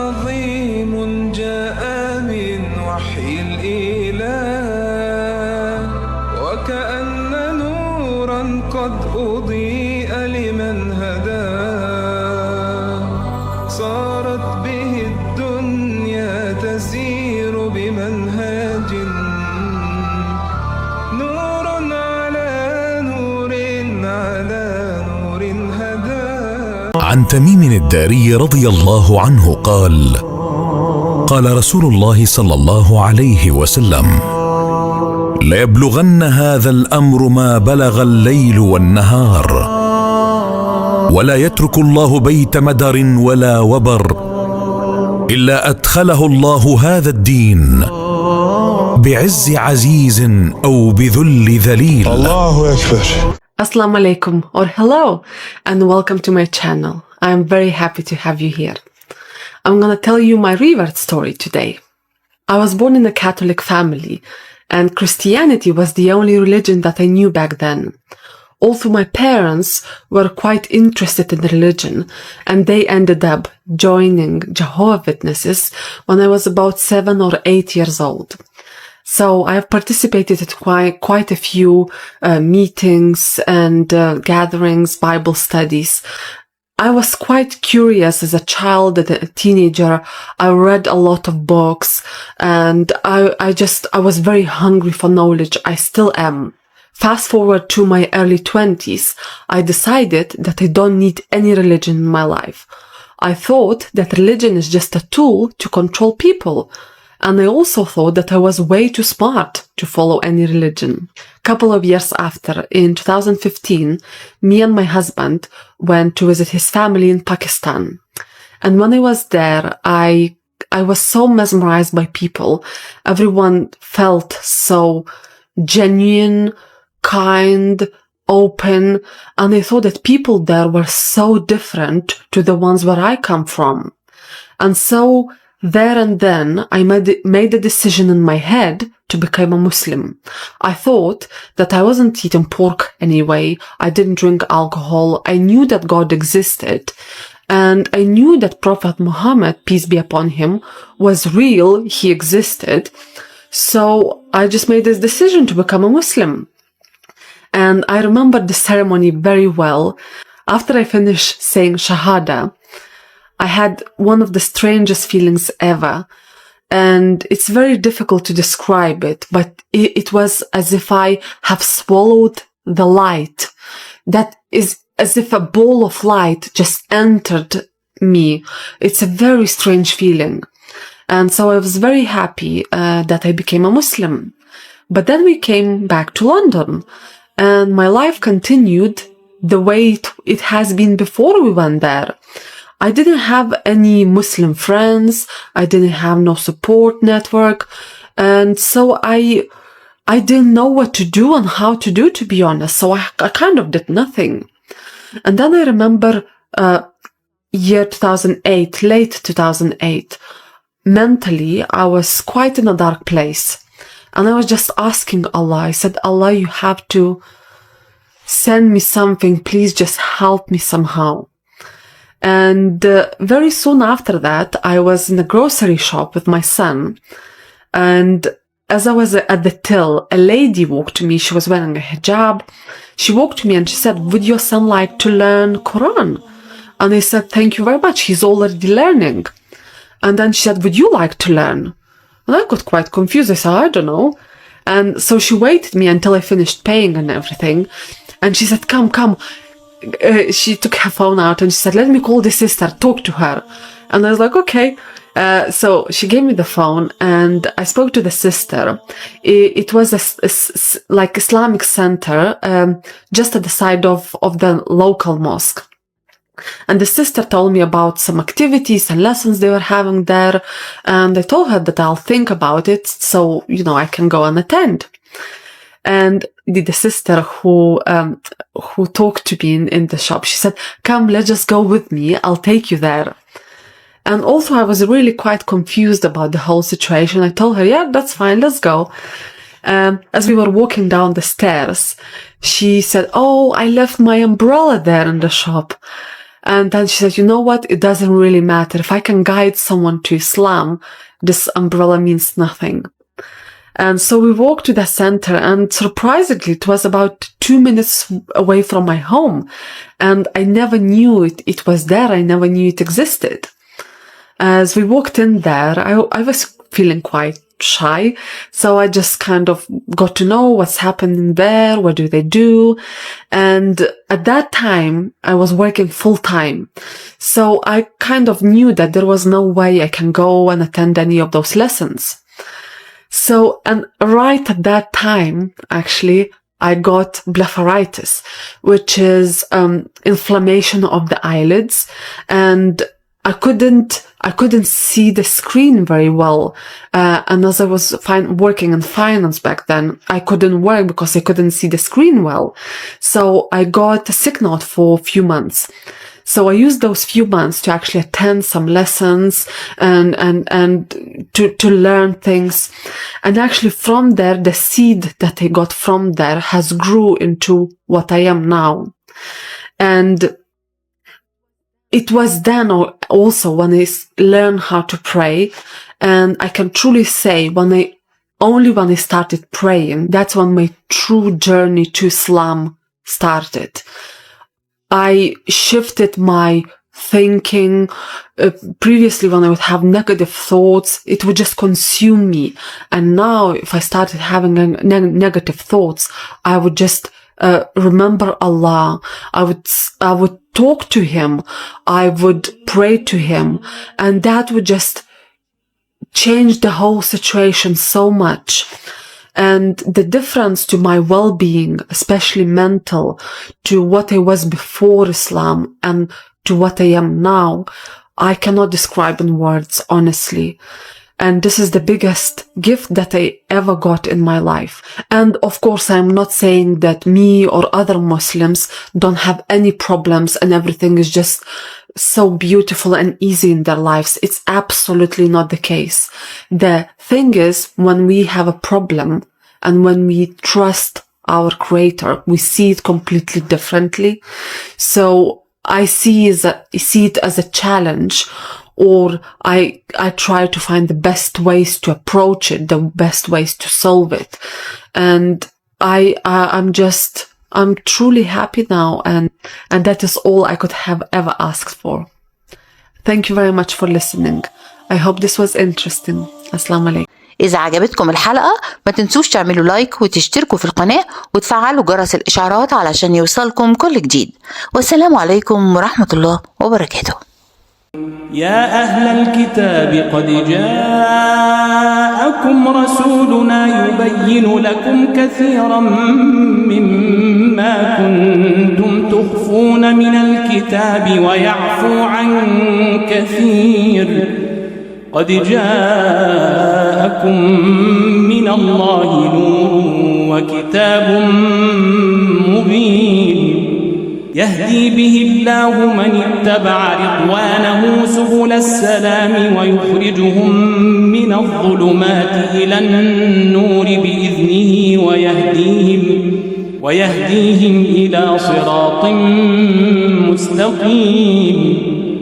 عظيم جاء من وحي الإله، وكأن نورا قد أضيء لمن هداه، صارت به الدنيا تسير بمنهج، نور على نور على نور هداه. عن تميم الداري رضي الله عنه قال: قال رسول الله صلى الله عليه وسلم: ليبلغن هذا الأمر ما بلغ الليل والنهار، ولا يترك الله بيت مدر ولا وبر إلا أدخله الله هذا الدين بعز عزيز أو بذل ذليل. الله أكبر. Assalamu alaikum, or hello, and welcome to my channel. I am very happy to have you here. I'm gonna tell you my revert story today. I was born in a Catholic family, and Christianity was the only religion that I knew back then. Although my parents were quite interested in religion, and they ended up joining Jehovah's Witnesses when I was about 7 or 8 years old. So I have participated at quite a few meetings and gatherings, Bible studies. I was quite curious as a child and a teenager. I read a lot of books, and I was very hungry for knowledge. I still am. Fast forward to my early 20s, I decided that I don't need any religion in my life. I thought that religion is just a tool to control people. And I also thought that I was way too smart to follow any religion. Couple of years after, in 2015, me and my husband went to visit his family in Pakistan. And when I was there, I was so mesmerized by people. Everyone felt so genuine, kind, open, and I thought that people there were so different to the ones where I come from. And so there and then, I made a decision in my head to become a Muslim. I thought that I wasn't eating pork anyway. I didn't drink alcohol. I knew that God existed. And I knew that Prophet Muhammad, peace be upon him, was real. He existed. So I just made this decision to become a Muslim. And I remember the ceremony very well. After I finished saying Shahada, I had one of the strangest feelings ever, and it's very difficult to describe it, but it was as if I have swallowed the light. That is as if a ball of light just entered me. It's a very strange feeling. And so I was very happy that I became a Muslim. But then we came back to London, and my life continued the way it has been before we went there. I didn't have any Muslim friends. I didn't have no support network. And so I didn't know what to do and how to do, to be honest. So I kind of did nothing. And then I remember year 2008, late 2008. Mentally, I was quite in a dark place. And I was just asking Allah. I said, Allah, you have to send me something. Please just help me somehow. And very soon after that, I was in a grocery shop with my son. And as I was at the till, a lady walked to me. She was wearing a hijab. She walked to me and she said, would your son like to learn Quran? And I said, thank you very much. He's already learning. And then she said, would you like to learn? And I got quite confused. I said, I don't know. And so she waited me until I finished paying and everything. And she said, come. She took her phone out and she said, let me call the sister, talk to her. And I was like, okay. So she gave me the phone and I spoke to the sister. It was like Islamic center, just at the side of the local mosque. And the sister told me about some activities and lessons they were having there. And I told her that I'll think about it so, I can go and attend. And the sister who talked to me in the shop, she said, come, let's just go with me. I'll take you there. And also I was really quite confused about the whole situation. I told her, yeah, that's fine. Let's go. As we were walking down the stairs, she said, oh, I left my umbrella there in the shop. And then she said, you know what? It doesn't really matter. If I can guide someone to Islam, this umbrella means nothing. And so we walked to the center, and surprisingly, it was about 2 minutes away from my home. And I never knew it was there. I never knew it existed. As we walked in there, I was feeling quite shy. So I just kind of got to know what's happening there. What do they do? And at that time, I was working full time. So I kind of knew that there was no way I can go and attend any of those lessons. So, and right at that time, actually, I got blepharitis, which is inflammation of the eyelids, and I couldn't see the screen very well. And as I was working in finance back then, I couldn't work because I couldn't see the screen well. So I got a sick note for a few months. So I used those few months to actually attend some lessons and to learn things. And actually from there, the seed that I got from there has grew into what I am now. And it was then also when I learned how to pray. And I can truly say when I started praying, that's when my true journey to Islam started. I shifted my thinking. Previously, when I would have negative thoughts, it would just consume me. And now, if I started having negative thoughts, I would just remember Allah. I would talk to Him. I would pray to Him. And that would just change the whole situation so much. And the difference to my well-being, especially mental, to what I was before Islam and to what I am now, I cannot describe in words, honestly. And this is the biggest gift that I ever got in my life. And of course, I'm not saying that me or other Muslims don't have any problems and everything is just so beautiful and easy in their lives. It's absolutely not the case. The thing is, when we have a problem and when we trust our Creator, we see it completely differently. So I see it as a challenge, or I try to find the best ways to approach it, the best ways to solve it. And I'm truly happy now, and that is all I could have ever asked for. Thank you very much for listening. I hope this was interesting. Assalamu alaikum. إذا عجبتكم الحلقة ما تنسوش تعملوا لايك وتشتركوا في القناة وتفعلوا جرس الإشعارات علشان يوصلكم كل جديد. والسلام عليكم ورحمة الله وبركاته. يا أهل الكتاب قد جاءكم رسولنا يبين لكم كثيرا مما كنتم تخفون من الكتاب ويعفو عن كثير. قد جاءكم من الله نور وكتاب مبين يهدي به الله من اتبع رضوانه سبل السلام ويخرجهم من الظلمات إلى النور بإذنه ويهديهم إلى صراط مستقيم.